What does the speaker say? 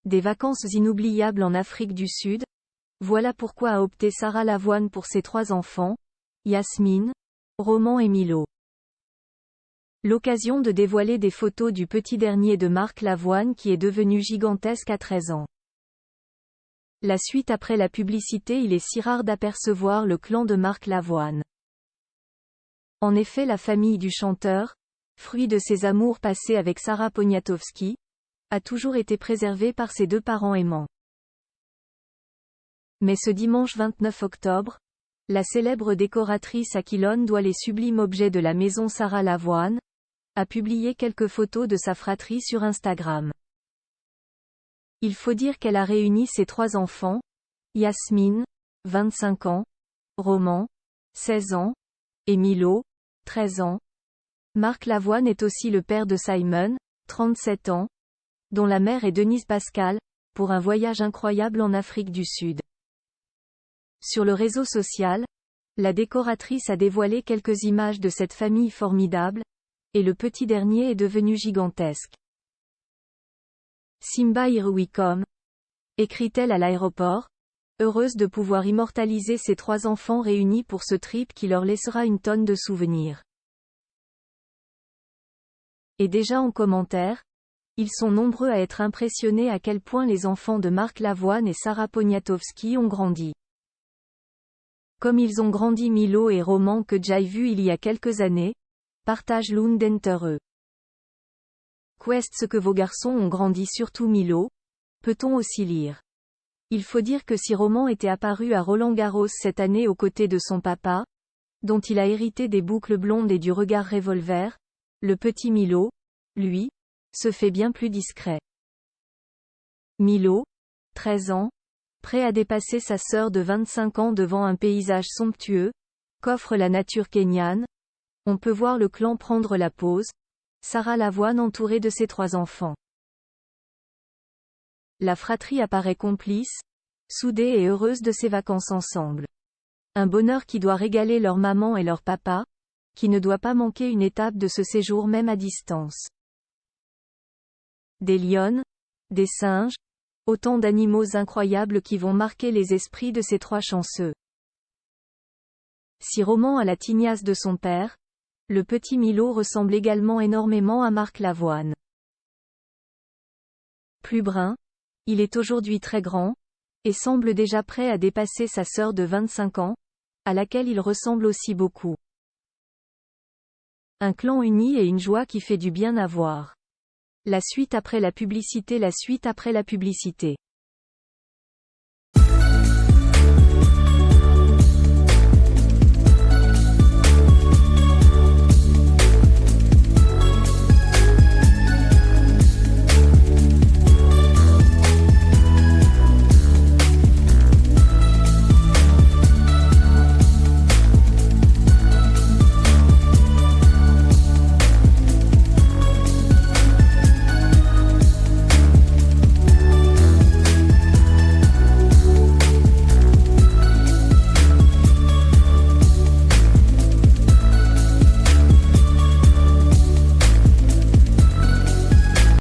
Des vacances inoubliables en Afrique du Sud. Voilà pourquoi a opté Sarah Lavoine pour ses 3 enfants, Yasmine, Roman et Milo. L'occasion de dévoiler des photos du petit dernier de Marc Lavoine qui est devenu gigantesque à 13 ans. La suite après la publicité. Il est si rare d'apercevoir le clan de Marc Lavoine. En effet, la famille du chanteur, fruit de ses amours passés avec Sarah Poniatowski, a toujours été préservée par ses 2 parents aimants. Mais ce dimanche 29 octobre, la célèbre décoratrice Aquilone doit les sublimes objets de la maison Sarah Lavoine, a publié quelques photos de sa fratrie sur Instagram. Il faut dire qu'elle a réuni ses 3 enfants, Yasmine, 25 ans, Roman, 16 ans, et Milo, 13 ans. Marc Lavoine est aussi le père de Simon, 37 ans, dont la mère est Denise Pascal, pour un voyage incroyable en Afrique du Sud. Sur le réseau social, la décoratrice a dévoilé quelques images de cette famille formidable, et le petit dernier est devenu gigantesque. Simba here we come, écrit-elle à l'aéroport, heureuse de pouvoir immortaliser ses 3 enfants réunis pour ce trip qui leur laissera une tonne de souvenirs. Et déjà en commentaire, ils sont nombreux à être impressionnés à quel point les enfants de Marc Lavoine et Sarah Poniatowski ont grandi. Comme ils ont grandi Milo et Roman que j'ai vu il y a quelques années, partage l'une d'entre eux. Quest ce que vos garçons ont grandi surtout Milo, peut-on aussi lire. Il faut dire que si Roman était apparu à Roland-Garros cette année aux côtés de son papa, dont il a hérité des boucles blondes et du regard revolver, le petit Milo, lui, se fait bien plus discret. Milo, 13 ans, prêt à dépasser sa sœur de 25 ans devant un paysage somptueux, qu'offre la nature kenyane, on peut voir le clan prendre la pose, Sarah Lavoine entourée de ses 3 enfants. La fratrie apparaît complice, soudée et heureuse de ses vacances ensemble. Un bonheur qui doit régaler leur maman et leur papa, qui ne doit pas manquer une étape de ce séjour même à distance. Des lionnes, des singes, autant d'animaux incroyables qui vont marquer les esprits de ces 3 chanceux. Si Roman a la tignasse de son père, le petit Milo ressemble également énormément à Marc Lavoine. Plus brun, il est aujourd'hui très grand, et semble déjà prêt à dépasser sa sœur de 25 ans, à laquelle il ressemble aussi beaucoup. Un clan uni et une joie qui fait du bien à voir. La suite après la publicité.